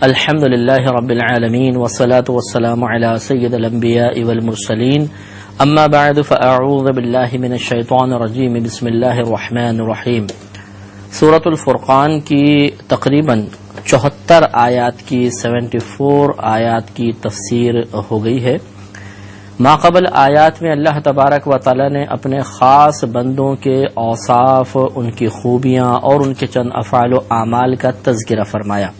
الحمدللہ رب العالمین والصلاة والسلام علی سید الانبیاء والمرسلین اما بعد فاعوذ باللہ من الشیطان الرجیم بسم اللہ الرحمن الرحیم۔ سورۃ الفرقان کی تقریباً 74 آیات کی 74 آیات کی تفسیر ہو گئی ہے۔ ماقبل آیات میں اللہ تبارک و تعالی نے اپنے خاص بندوں کے اوصاف، ان کی خوبیاں اور ان کے چند افعال و اعمال کا تذکرہ فرمایا۔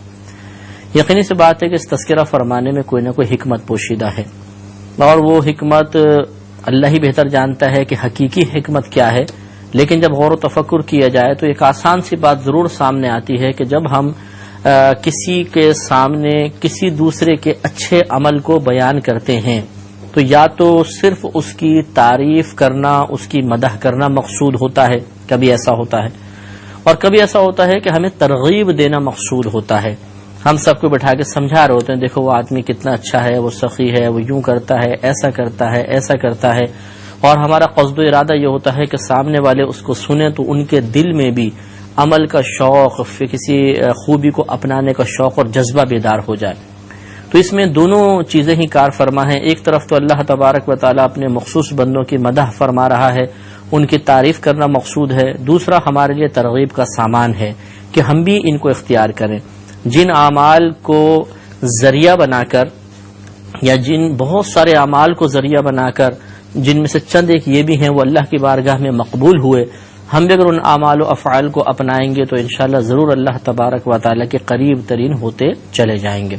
یقینی سی بات ہے کہ اس تذکرہ فرمانے میں کوئی نہ کوئی حکمت پوشیدہ ہے، اور وہ حکمت اللہ ہی بہتر جانتا ہے کہ حقیقی حکمت کیا ہے، لیکن جب غور و تفکر کیا جائے تو ایک آسان سی بات ضرور سامنے آتی ہے کہ جب ہم کسی کے سامنے کسی دوسرے کے اچھے عمل کو بیان کرتے ہیں تو یا تو صرف اس کی تعریف کرنا، اس کی مدح کرنا مقصود ہوتا ہے، کبھی ایسا ہوتا ہے، اور کبھی ایسا ہوتا ہے کہ ہمیں ترغیب دینا مقصود ہوتا ہے۔ ہم سب کو بٹھا کے سمجھا رہے ہوتے ہیں، دیکھو وہ آدمی کتنا اچھا ہے، وہ سخی ہے، وہ یوں کرتا ہے، ایسا کرتا ہے، ایسا کرتا ہے، اور ہمارا قصد و ارادہ یہ ہوتا ہے کہ سامنے والے اس کو سنیں تو ان کے دل میں بھی عمل کا شوق، کسی خوبی کو اپنانے کا شوق اور جذبہ بیدار ہو جائے۔ تو اس میں دونوں چیزیں ہی کار فرما ہیں۔ ایک طرف تو اللہ تبارک و تعالیٰ اپنے مخصوص بندوں کی مدح فرما رہا ہے، ان کی تعریف کرنا مقصود ہے، دوسرا ہمارے لیے ترغیب کا سامان ہے کہ ہم بھی ان کو اختیار کریں۔ جن اعمال کو ذریعہ بنا کر، یا جن بہت سارے اعمال کو ذریعہ بنا کر، جن میں سے چند ایک یہ بھی ہیں وہ اللہ کی بارگاہ میں مقبول ہوئے، ہم بھی اگر ان اعمال و افعال کو اپنائیں گے تو انشاءاللہ ضرور اللہ تبارک و تعالیٰ کے قریب ترین ہوتے چلے جائیں گے۔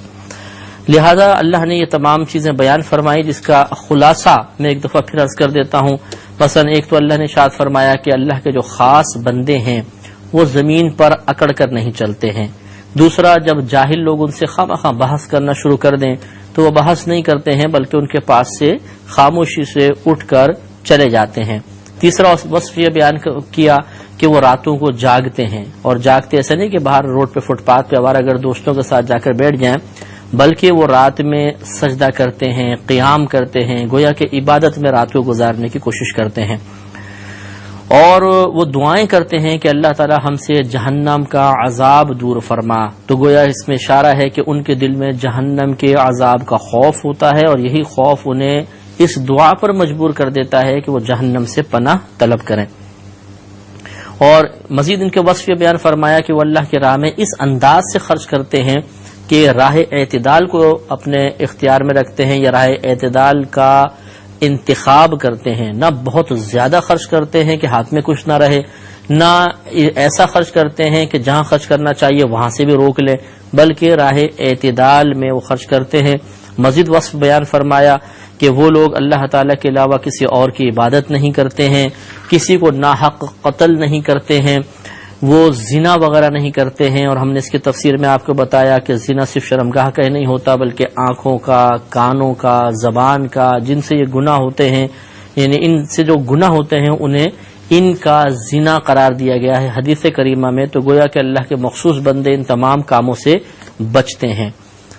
لہذا اللہ نے یہ تمام چیزیں بیان فرمائی، جس کا خلاصہ میں ایک دفعہ پھر عرض کر دیتا ہوں۔ مثلا ایک تو اللہ نے ارشاد فرمایا کہ اللہ کے جو خاص بندے ہیں وہ زمین پر اکڑ کر نہیں چلتے ہیں۔ دوسرا، جب جاہل لوگ ان سے خواہ بحث کرنا شروع کر دیں تو وہ بحث نہیں کرتے ہیں بلکہ ان کے پاس سے خاموشی سے اٹھ کر چلے جاتے ہیں۔ تیسرا وصف یہ بیان کیا کہ وہ راتوں کو جاگتے ہیں، اور جاگتے ایسا نہیں کہ باہر روڈ پہ فٹ پاتھ پہ آوارہ اگر دوستوں کے ساتھ جا کر بیٹھ جائیں، بلکہ وہ رات میں سجدہ کرتے ہیں، قیام کرتے ہیں، گویا کہ عبادت میں رات کو گزارنے کی کوشش کرتے ہیں، اور وہ دعائیں کرتے ہیں کہ اللہ تعالی ہم سے جہنم کا عذاب دور فرما۔ تو گویا اس میں اشارہ ہے کہ ان کے دل میں جہنم کے عذاب کا خوف ہوتا ہے، اور یہی خوف انہیں اس دعا پر مجبور کر دیتا ہے کہ وہ جہنم سے پناہ طلب کریں۔ اور مزید ان کے وصف یہ بیان فرمایا کہ وہ اللہ کی راہ میں اس انداز سے خرچ کرتے ہیں کہ راہ اعتدال کو اپنے اختیار میں رکھتے ہیں، یا راہ اعتدال کا انتخاب کرتے ہیں، نہ بہت زیادہ خرچ کرتے ہیں کہ ہاتھ میں کچھ نہ رہے، نہ ایسا خرچ کرتے ہیں کہ جہاں خرچ کرنا چاہیے وہاں سے بھی روک لیں، بلکہ راہ اعتدال میں وہ خرچ کرتے ہیں۔ مزید وصف بیان فرمایا کہ وہ لوگ اللہ تعالیٰ کے علاوہ کسی اور کی عبادت نہیں کرتے ہیں، کسی کو ناحق قتل نہیں کرتے ہیں، وہ زنا وغیرہ نہیں کرتے ہیں، اور ہم نے اس کی تفسیر میں آپ کو بتایا کہ زنا صرف شرمگاہ کا ہی نہیں ہوتا بلکہ آنکھوں کا، کانوں کا، زبان کا، جن سے یہ گناہ ہوتے ہیں، یعنی ان سے جو گناہ ہوتے ہیں انہیں ان کا زنا قرار دیا گیا ہے حدیث کریمہ میں۔ تو گویا کہ اللہ کے مخصوص بندے ان تمام کاموں سے بچتے ہیں۔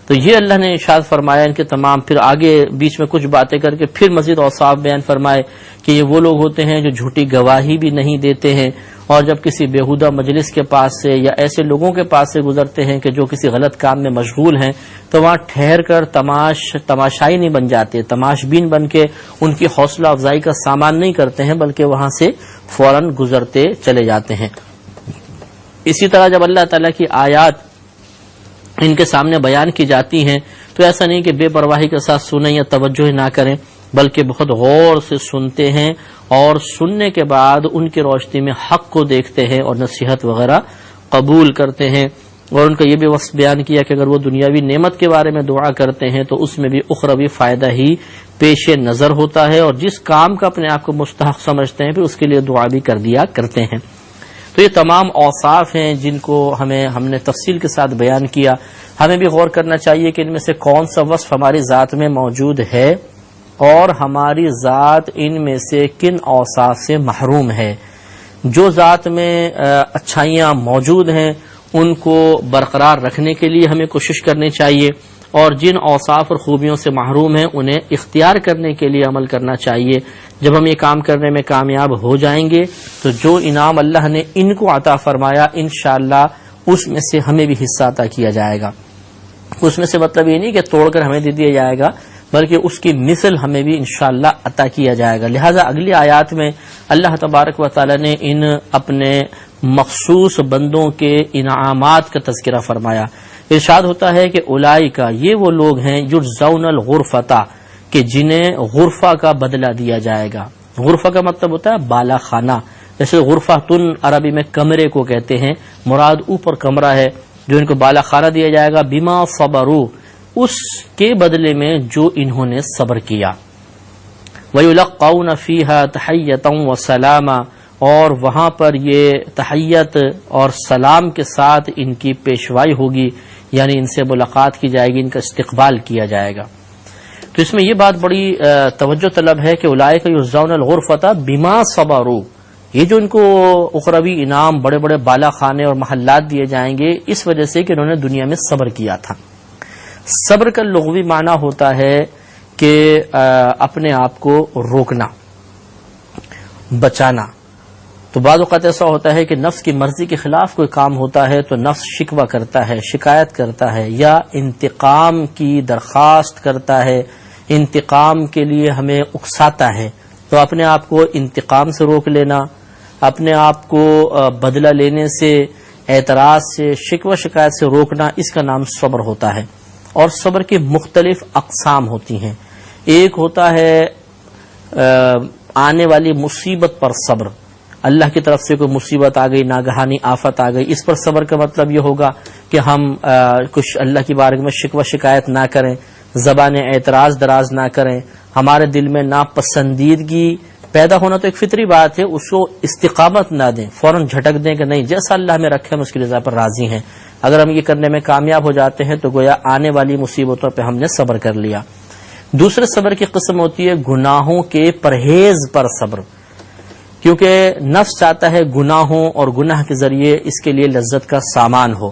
تو یہ اللہ نے ارشاد فرمایا ان کے تمام، پھر آگے بیچ میں کچھ باتیں کر کے پھر مزید اوصاف بیان فرمائے کہ یہ وہ لوگ ہوتے ہیں جو جھوٹی گواہی بھی نہیں دیتے ہیں، اور جب کسی بیہودہ مجلس کے پاس سے یا ایسے لوگوں کے پاس سے گزرتے ہیں کہ جو کسی غلط کام میں مشغول ہیں تو وہاں ٹھہر کر تماشائی نہیں بن جاتے، تماش بین بن کے ان کی حوصلہ افزائی کا سامان نہیں کرتے ہیں بلکہ وہاں سے فوراً گزرتے چلے جاتے ہیں۔ اسی طرح جب اللہ تعالیٰ کی آیات ان کے سامنے بیان کی جاتی ہیں تو ایسا نہیں کہ بے پرواہی کے ساتھ سنیں یا توجہ نہ کریں، بلکہ بہت غور سے سنتے ہیں، اور سننے کے بعد ان کی روشنی میں حق کو دیکھتے ہیں اور نصیحت وغیرہ قبول کرتے ہیں۔ اور ان کا یہ بھی وصف بیان کیا کہ اگر وہ دنیاوی نعمت کے بارے میں دعا کرتے ہیں تو اس میں بھی اخروی فائدہ ہی پیش نظر ہوتا ہے، اور جس کام کا اپنے آپ کو مستحق سمجھتے ہیں پھر اس کے لیے دعا بھی کر دیا کرتے ہیں۔ تو یہ تمام اوصاف ہیں جن کو ہم نے تفصیل کے ساتھ بیان کیا۔ ہمیں بھی غور کرنا چاہیے کہ ان میں سے کون سا وصف ہماری ذات میں موجود ہے، اور ہماری ذات ان میں سے کن اوصاف سے محروم ہے۔ جو ذات میں اچھائیاں موجود ہیں ان کو برقرار رکھنے کے لیے ہمیں کوشش کرنی چاہیے، اور جن اوصاف اور خوبیوں سے محروم ہیں انہیں اختیار کرنے کے لیے عمل کرنا چاہیے۔ جب ہم یہ کام کرنے میں کامیاب ہو جائیں گے تو جو انعام اللہ نے ان کو عطا فرمایا انشاءاللہ اس میں سے ہمیں بھی حصہ عطا کیا جائے گا۔ اس میں سے مطلب یہ نہیں کہ توڑ کر ہمیں دے دیا جائے گا، بلکہ اس کی مثل ہمیں بھی انشاءاللہ عطا کیا جائے گا۔ لہذا اگلی آیات میں اللہ تبارک و تعالی نے ان اپنے مخصوص بندوں کے انعامات کا تذکرہ فرمایا۔ ارشاد ہوتا ہے کہ اولئک، یہ وہ لوگ ہیں یجزون الغرفۃ، کہ جنہیں غرفہ کا بدلہ دیا جائے گا۔ غرفہ کا مطلب ہوتا ہے بالا خانہ، جیسے غرفتن عربی میں کمرے کو کہتے ہیں، مراد اوپر کمرہ ہے جو ان کو بالا خانہ دیا جائے گا، بما صبروا، اس کے بدلے میں جو انہوں نے صبر کیا۔ وَيُلَقَّوْنَ فِيهَا تَحِيَّةً وَسَلَامًا، اور وہاں پر یہ تحیت اور سلام کے ساتھ ان کی پیشوائی ہوگی، یعنی ان سے ملاقات کی جائے گی، ان کا استقبال کیا جائے گا۔ تو اس میں یہ بات بڑی توجہ طلب ہے کہ اولئک یجزون الغرفۃ بما صبروا، یہ جو ان کو اخروی انعام، بڑے بڑے بالا خانے اور محلات دیے جائیں گے، اس وجہ سے کہ انہوں نے دنیا میں صبر کیا تھا۔ صبر کا لغوی معنی ہوتا ہے کہ اپنے آپ کو روکنا، بچانا۔ تو بعض اوقات ایسا ہوتا ہے کہ نفس کی مرضی کے خلاف کوئی کام ہوتا ہے تو نفس شکوہ کرتا ہے، شکایت کرتا ہے، یا انتقام کی درخواست کرتا ہے، انتقام کے لیے ہمیں اکساتا ہے۔ تو اپنے آپ کو انتقام سے روک لینا، اپنے آپ کو بدلہ لینے سے، اعتراض سے، شکوہ شکایت سے روکنا، اس کا نام صبر ہوتا ہے۔ اور صبر کی مختلف اقسام ہوتی ہیں۔ ایک ہوتا ہے آنے والی مصیبت پر صبر، اللہ کی طرف سے کوئی مصیبت آ گئی، ناگہانی آفت آ گئی، اس پر صبر کا مطلب یہ ہوگا کہ ہم کچھ اللہ کی بارگاہ میں شکوہ شکایت نہ کریں، زبان اعتراض دراز نہ کریں، ہمارے دل میں ناپسندیدگی پیدا ہونا تو ایک فطری بات ہے، اس کو استقامت نہ دیں، فوراً جھٹک دیں کہ نہیں، جیسا اللہ ہمیں رکھے ہم اس کی رضا پر راضی ہیں۔ اگر ہم یہ کرنے میں کامیاب ہو جاتے ہیں تو گویا آنے والی مصیبتوں پہ ہم نے صبر کر لیا۔ دوسرے صبر کی قسم ہوتی ہے گناہوں کے پرہیز پر صبر، کیونکہ نفس چاہتا ہے گناہوں اور گناہ کے ذریعے اس کے لیے لذت کا سامان ہو۔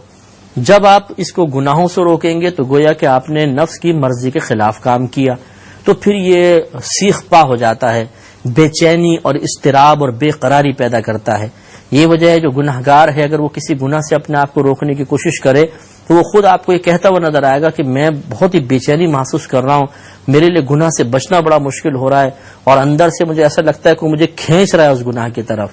جب آپ اس کو گناہوں سے روکیں گے تو گویا کہ آپ نے نفس کی مرضی کے خلاف کام کیا، تو پھر یہ سیخ پا ہو جاتا ہے، بے چینی اور اضطراب اور بے قراری پیدا کرتا ہے۔ یہ وجہ ہے جو گناہ گار ہے اگر وہ کسی گناہ سے اپنے آپ کو روکنے کی کوشش کرے تو وہ خود آپ کو یہ کہتا ہوا نظر آئے گا کہ میں بہت ہی بے چینی محسوس کر رہا ہوں، میرے لیے گناہ سے بچنا بڑا مشکل ہو رہا ہے، اور اندر سے مجھے ایسا لگتا ہے کہ مجھے کھینچ رہا ہے اس گناہ کی طرف۔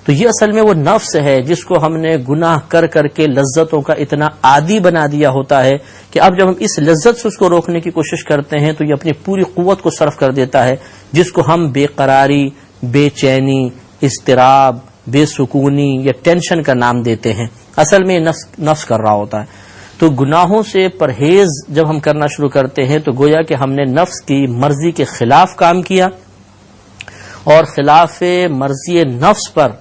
تو یہ اصل میں وہ نفس ہے جس کو ہم نے گناہ کر کر کے لذتوں کا اتنا عادی بنا دیا ہوتا ہے کہ اب جب ہم اس لذت سے اس کو روکنے کی کوشش کرتے ہیں تو یہ اپنی پوری قوت کو صرف کر دیتا ہے، جس کو ہم بے قراری، بے چینی، اضطراب، بے سکونی یا ٹینشن کا نام دیتے ہیں۔ اصل میں یہ نفس کر رہا ہوتا ہے۔ تو گناہوں سے پرہیز جب ہم کرنا شروع کرتے ہیں تو گویا کہ ہم نے نفس کی مرضی کے خلاف کام کیا، اور خلاف مرضی نفس پر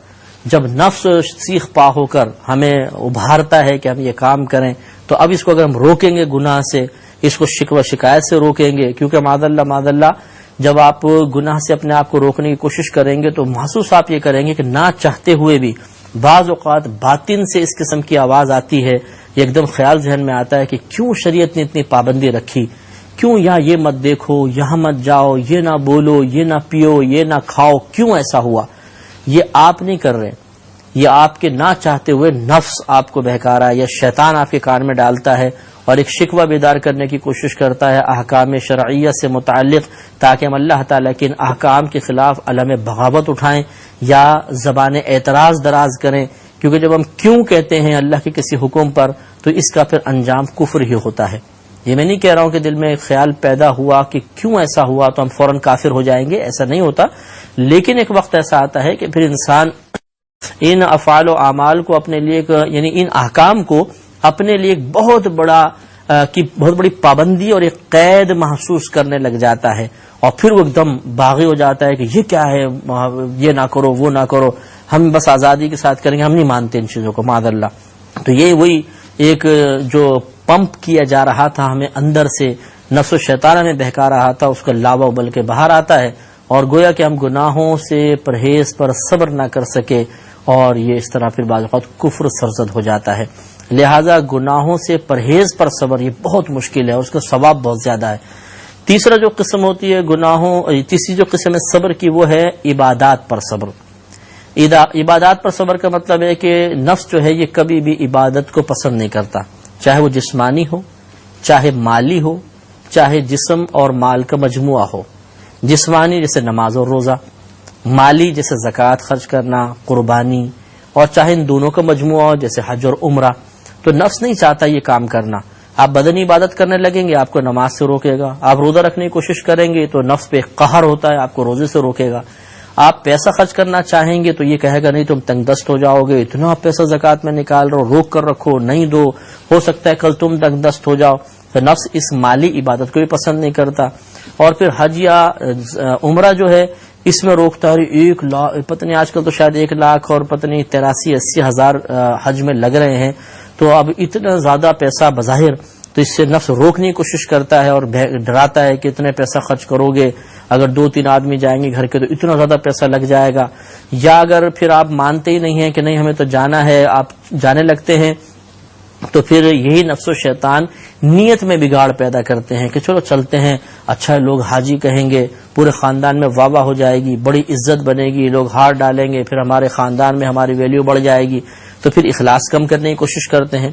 جب نفس سیخ پا ہو کر ہمیں ابھارتا ہے کہ ہم یہ کام کریں، تو اب اس کو اگر ہم روکیں گے گناہ سے، اس کو شکوہ شکایت سے روکیں گے، کیونکہ معاذ اللہ جب آپ گناہ سے اپنے آپ کو روکنے کی کوشش کریں گے تو محسوس آپ یہ کریں گے کہ نہ چاہتے ہوئے بھی بعض اوقات باطن سے اس قسم کی آواز آتی ہے، ایک دم خیال ذہن میں آتا ہے کہ کیوں شریعت نے اتنی پابندی رکھی، کیوں یہاں یہ مت دیکھو، یہاں مت جاؤ، یہ نہ بولو، یہ نہ پیو، یہ نہ کھاؤ، کیوں ایسا ہوا؟ یہ آپ نہیں کر رہے، یہ آپ کے نہ چاہتے ہوئے نفس آپ کو بہکا رہا ہے، یا شیطان آپ کے کان میں ڈالتا ہے اور ایک شکوہ بیدار کرنے کی کوشش کرتا ہے احکام شرعیہ سے متعلق، تاکہ ہم اللہ تعالیٰ کے ان احکام کے خلاف علم بغاوت اٹھائیں یا زبان اعتراض دراز کریں، کیونکہ جب ہم کیوں کہتے ہیں اللہ کے کسی حکم پر تو اس کا پھر انجام کفر ہی ہوتا ہے۔ یہ میں نہیں کہہ رہا ہوں کہ دل میں ایک خیال پیدا ہوا کہ کیوں ایسا ہوا تو ہم فوراً کافر ہو جائیں گے، ایسا نہیں ہوتا، لیکن ایک وقت ایسا آتا ہے کہ پھر انسان ان افعال و اعمال کو اپنے لیے، یعنی ان احکام کو اپنے لیے ایک بہت بڑی پابندی اور ایک قید محسوس کرنے لگ جاتا ہے، اور پھر وہ ایک دم باغی ہو جاتا ہے کہ یہ کیا ہے، یہ نہ کرو، وہ نہ کرو، ہم بس آزادی کے ساتھ کریں گے، ہم نہیں مانتے ان چیزوں کو معاذ اللہ۔ تو یہ وہی ایک جو پمپ کیا جا رہا تھا ہمیں اندر سے، نفس و شیطان ہمیں بہکا رہا تھا، اس کا لاوا ابل کے باہر آتا ہے، اور گویا کہ ہم گناہوں سے پرہیز پر صبر نہ کر سکے، اور یہ اس طرح پھر بعض اوقات کفر سرزد ہو جاتا ہے۔ لہذا گناہوں سے پرہیز پر صبر یہ بہت مشکل ہے، اس کا ثواب بہت زیادہ ہے۔ تیسرا جو قسم ہوتی ہے تیسری جو قسم ہے صبر کی، وہ ہے عبادات پر صبر۔ عبادات پر صبر کا مطلب ہے کہ نفس جو ہے یہ کبھی بھی عبادت کو پسند نہیں کرتا، چاہے وہ جسمانی ہو چاہے مالی ہو چاہے جسم اور مال کا مجموعہ ہو. جسمانی جیسے نماز اور روزہ، مالی جیسے زکوٰۃ خرچ کرنا، قربانی، اور چاہے ان دونوں کا مجموعہ ہو جیسے حج اور عمرہ. تو نفس نہیں چاہتا یہ کام کرنا. آپ بدنی عبادت کرنے لگیں گے آپ کو نماز سے روکے گا، آپ روزہ رکھنے کی کوشش کریں گے تو نفس پہ قہر ہوتا ہے، آپ کو روزے سے روکے گا. آپ پیسہ خرچ کرنا چاہیں گے تو یہ کہے گا نہیں تم تنگ دست ہو جاؤ گے، اتنا پیسہ زکوٰۃ میں نکال رہو، روک کر رکھو، نہیں دو، ہو سکتا ہے کل تم تنگ دست ہو جاؤ. تو نفس اس مالی عبادت کو بھی پسند نہیں کرتا. اور پھر حج یا عمرہ جو ہے اس میں روکتا ہے 1 لاکھ، پتہ نہیں آج کل تو شاید 1 لاکھ اور پتہ نہیں 83-80 ہزار حج میں لگ رہے ہیں. تو اب اتنا زیادہ پیسہ بظاہر، تو اس سے نفس روکنے کی کوشش کرتا ہے اور ڈراتا ہے کہ اتنے پیسہ خرچ کرو گے، اگر 2-3 آدمی جائیں گے گھر کے تو اتنا زیادہ پیسہ لگ جائے گا. یا اگر پھر آپ مانتے ہی نہیں ہیں کہ نہیں ہمیں تو جانا ہے، آپ جانے لگتے ہیں، تو پھر یہی نفس و شیطان نیت میں بگاڑ پیدا کرتے ہیں کہ چلو چلتے ہیں، اچھا لوگ حاجی کہیں گے، پورے خاندان میں واہ واہ ہو جائے گی، بڑی عزت بنے گی، لوگ ہار ڈالیں گے، پھر ہمارے خاندان میں ہماری ویلیو بڑھ جائے گی. تو پھر اخلاص کم کرنے کی کوشش کرتے ہیں.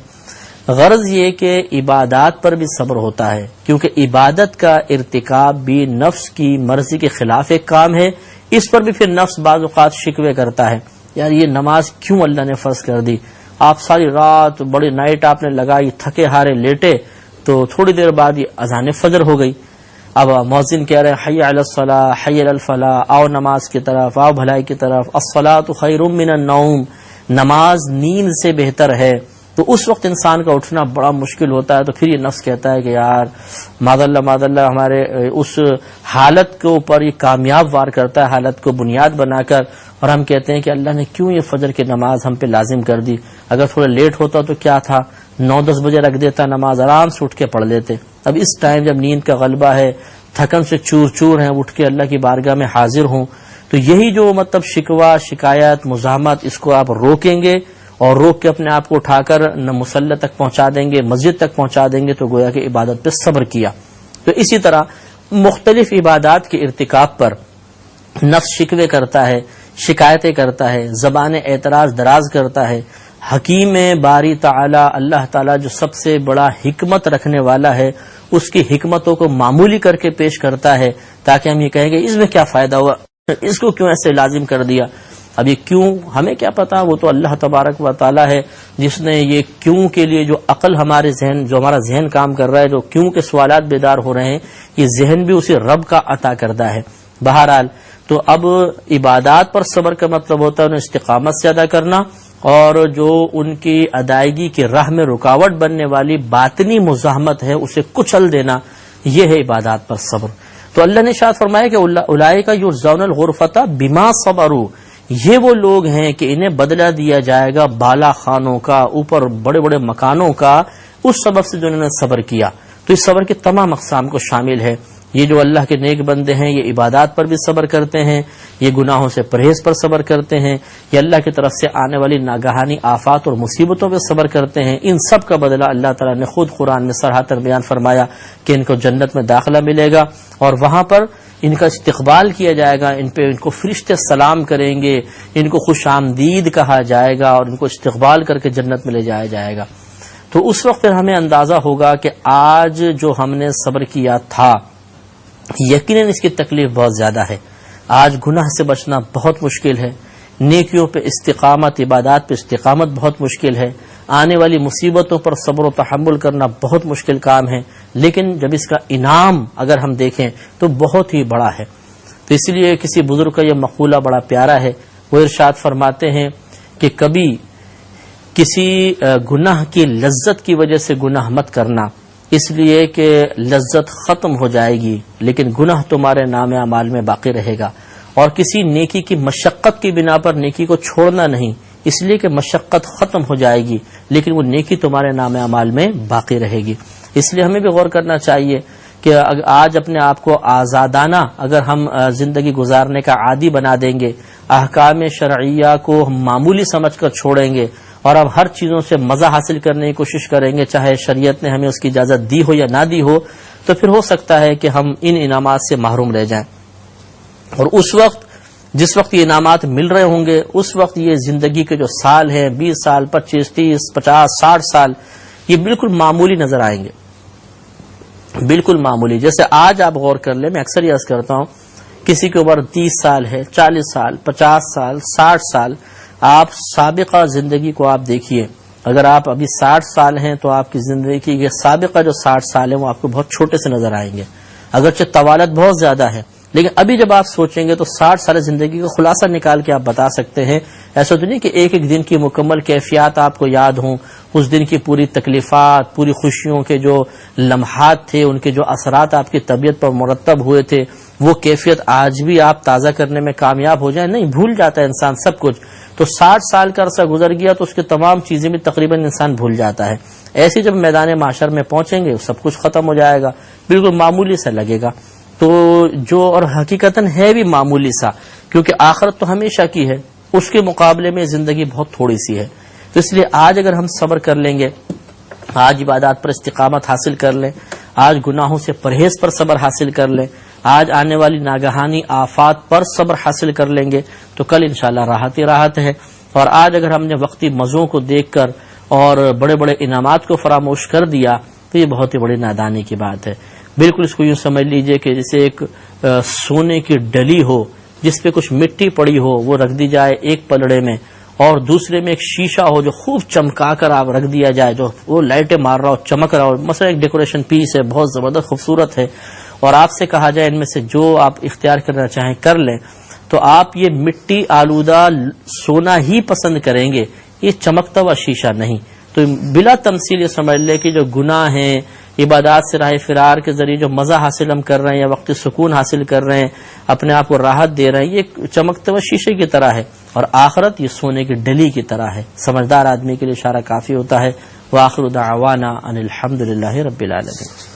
غرض یہ کہ عبادات پر بھی صبر ہوتا ہے، کیونکہ عبادت کا ارتکاب بھی نفس کی مرضی کے خلاف ایک کام ہے. اس پر بھی پھر نفس بعض اوقات شکوے کرتا ہے، یار یہ نماز کیوں اللہ نے فرض کر دی؟ آپ ساری رات بڑی نائٹ آپ نے لگائی، تھکے ہارے لیٹے، تو تھوڑی دیر بعد یہ اذان فجر ہو گئی. اب مؤذن کہہ رہے ہیں حی علی الصلاۃ حی علی الفلاح، آؤ نماز کی طرف، آؤ بھلائی کی طرف، الصلاۃ خیر من النوم، نماز نیند سے بہتر ہے. تو اس وقت انسان کا اٹھنا بڑا مشکل ہوتا ہے. تو پھر یہ نفس کہتا ہے کہ یار معاذ اللہ ہمارے اس حالت کے اوپر یہ کامیاب وار کرتا ہے، حالت کو بنیاد بنا کر، اور ہم کہتے ہیں کہ اللہ نے کیوں یہ فجر کی نماز ہم پہ لازم کر دی؟ اگر تھوڑا لیٹ ہوتا تو کیا تھا، 9-10 بجے رکھ دیتا نماز، آرام سے اٹھ کے پڑھ لیتے. اب اس ٹائم جب نیند کا غلبہ ہے، تھکن سے چور چور ہیں، اٹھ کے اللہ کی بارگاہ میں حاضر ہوں. تو یہی جو مطلب شکوہ، شکایت، مزاحمت، اس کو آپ روکیں گے اور روک کے اپنے آپ کو اٹھا کر نہ مصلی تک پہنچا دیں گے، مسجد تک پہنچا دیں گے، تو گویا کہ عبادت پہ صبر کیا. تو اسی طرح مختلف عبادات کے ارتکاب پر نفس شکوے کرتا ہے، شکایتیں کرتا ہے، زبان اعتراض دراز کرتا ہے. حکیم باری تعالی اللہ تعالی جو سب سے بڑا حکمت رکھنے والا ہے، اس کی حکمتوں کو معمولی کر کے پیش کرتا ہے تاکہ ہم یہ کہیں گے اس میں کیا فائدہ ہوا، اس کو کیوں ایسے لازم کر دیا. اب یہ کیوں ہمیں کیا پتا، وہ تو اللہ تبارک و تعالی ہے جس نے یہ کیوں کے لیے جو عقل ہمارے ذہن، جو ہمارا ذہن کام کر رہا ہے، جو کیوں کے سوالات بیدار ہو رہے ہیں، یہ ذہن بھی اسی رب کا عطا کردہ ہے. بہرحال تو اب عبادات پر صبر کا مطلب ہوتا ہے انہیں استقامت سے ادا کرنا، اور جو ان کی ادائیگی کی راہ میں رکاوٹ بننے والی باطنی مزاحمت ہے اسے کچل دینا، یہ ہے عبادات پر صبر. تو اللہ نے ارشاد فرمایا کہ اولئک یجزون الغرفۃ بما صبروا، یہ وہ لوگ ہیں کہ انہیں بدلہ دیا جائے گا بالا خانوں کا، اوپر بڑے بڑے مکانوں کا، اس سبب سے جو انہوں نے صبر کیا. تو اس صبر کے تمام اقسام کو شامل ہے. یہ جو اللہ کے نیک بندے ہیں یہ عبادات پر بھی صبر کرتے ہیں، یہ گناہوں سے پرہیز پر صبر کرتے ہیں، یہ اللہ کی طرف سے آنے والی ناگہانی آفات اور مصیبتوں پہ صبر کرتے ہیں. ان سب کا بدلہ اللہ تعالیٰ نے خود قرآن میں صراحتاً بیان فرمایا کہ ان کو جنت میں داخلہ ملے گا، اور وہاں پر ان کا استقبال کیا جائے گا، ان کو فرشتے سلام کریں گے، ان کو خوش آمدید کہا جائے گا، اور ان کو استقبال کر کے جنت میں لے جایا جائے گا. تو اس وقت پھر ہمیں اندازہ ہوگا کہ آج جو ہم نے صبر کیا تھا یقیناً اس کی تکلیف بہت زیادہ ہے. آج گناہ سے بچنا بہت مشکل ہے، نیکیوں پہ استقامت، عبادات پہ استقامت بہت مشکل ہے، آنے والی مصیبتوں پر صبر و تحمل کرنا بہت مشکل کام ہے. لیکن جب اس کا انعام اگر ہم دیکھیں تو بہت ہی بڑا ہے. تو اس لیے کسی بزرگ کا یہ مقولہ بڑا پیارا ہے. وہ ارشاد فرماتے ہیں کہ کبھی کسی گناہ کی لذت کی وجہ سے گناہ مت کرنا، اس لیے کہ لذت ختم ہو جائے گی لیکن گناہ تمہارے نام اعمال میں باقی رہے گا. اور کسی نیکی کی مشقت کی بنا پر نیکی کو چھوڑنا نہیں، اس لیے کہ مشقت ختم ہو جائے گی لیکن وہ نیکی تمہارے نام اعمال میں باقی رہے گی. اس لیے ہمیں بھی غور کرنا چاہیے کہ آج اپنے آپ کو آزادانہ اگر ہم زندگی گزارنے کا عادی بنا دیں گے، احکام شرعیہ کو ہم معمولی سمجھ کر چھوڑیں گے اور اب ہر چیزوں سے مزہ حاصل کرنے کی کوشش کریں گے چاہے شریعت نے ہمیں اس کی اجازت دی ہو یا نہ دی ہو، تو پھر ہو سکتا ہے کہ ہم ان انعامات سے محروم رہ جائیں. اور اس وقت جس وقت یہ انعامات مل رہے ہوں گے اس وقت یہ زندگی کے جو سال ہیں 20 سال 25 30 50 60 سال یہ بالکل معمولی نظر آئیں گے. بالکل معمولی. جیسے آج آپ غور کر لیں، میں اکثر یہ عرض کرتا ہوں، کسی کے عمر 30 سال ہے، 40 سال، 50 سال، 60 سال، آپ سابقہ زندگی کو آپ دیکھیے. اگر آپ ابھی 60 سال ہیں تو آپ کی زندگی کے سابقہ جو 60 سال ہیں وہ آپ کو بہت چھوٹے سے نظر آئیں گے، اگرچہ طوالت بہت زیادہ ہے. لیکن ابھی جب آپ سوچیں گے تو 60 سال زندگی کا خلاصہ نکال کے آپ بتا سکتے ہیں. ایسا تو نہیں کہ ایک ایک دن کی مکمل کیفیات آپ کو یاد ہوں، اس دن کی پوری تکلیفات، پوری خوشیوں کے جو لمحات تھے، ان کے جو اثرات آپ کی طبیعت پر مرتب ہوئے تھے، وہ کیفیت آج بھی آپ تازہ کرنے میں کامیاب ہو جائیں. نہیں، بھول جاتا ہے انسان سب کچھ. تو 60 سال کا عرصہ گزر گیا تو اس کی تمام چیزیں بھی تقریباً انسان بھول جاتا ہے. ایسے جب میدان معاشر میں پہنچیں گے سب کچھ ختم ہو جائے گا، بالکل معمولی سا لگے گا. تو جو اور حقیقتاً ہے بھی معمولی سا، کیونکہ آخرت تو ہمیشہ کی ہے، اس کے مقابلے میں زندگی بہت تھوڑی سی ہے. تو اس لیے آج اگر ہم صبر کر لیں گے، آج عبادات پر استقامت حاصل کر لیں، آج گناہوں سے پرہیز پر صبر حاصل کر لیں، آج آنے والی ناگہانی آفات پر صبر حاصل کر لیں گے تو کل انشاءاللہ راحت ہی راحت ہے. اور آج اگر ہم نے وقتی مزوں کو دیکھ کر اور بڑے بڑے انعامات کو فراموش کر دیا تو یہ بہت ہی بڑی نادانی کی بات ہے. بالکل اس کو یوں سمجھ لیجئے کہ جیسے ایک سونے کی ڈلی ہو جس پہ کچھ مٹی پڑی ہو، وہ رکھ دی جائے ایک پلڑے میں، اور دوسرے میں ایک شیشہ ہو جو خوب چمکا کر آپ رکھ دیا جائے، جو وہ لائٹیں مار رہا ہو، چمک رہا ہو. مثلا ایک ڈیکوریشن پیس ہے، بہت زبردست خوبصورت ہے، اور آپ سے کہا جائے ان میں سے جو آپ اختیار کرنا چاہیں کر لیں، تو آپ یہ مٹی آلودہ سونا ہی پسند کریں گے، یہ چمکتا ہوا شیشہ نہیں. تو بلا تمثیل یہ سمجھ لے کہ جو گناہ ہیں، عبادات سے راہ فرار کے ذریعے جو مزہ حاصل ہم کر رہے ہیں یا وقتی سکون حاصل کر رہے ہیں، اپنے آپ کو راحت دے رہے ہیں، یہ چمکتے ہوئے شیشے کی طرح ہے، اور آخرت یہ سونے کی ڈلی کی طرح ہے. سمجھدار آدمی کے لیے اشارہ کافی ہوتا ہے. وآخر دعوانا ان الحمد للہ رب العالمین.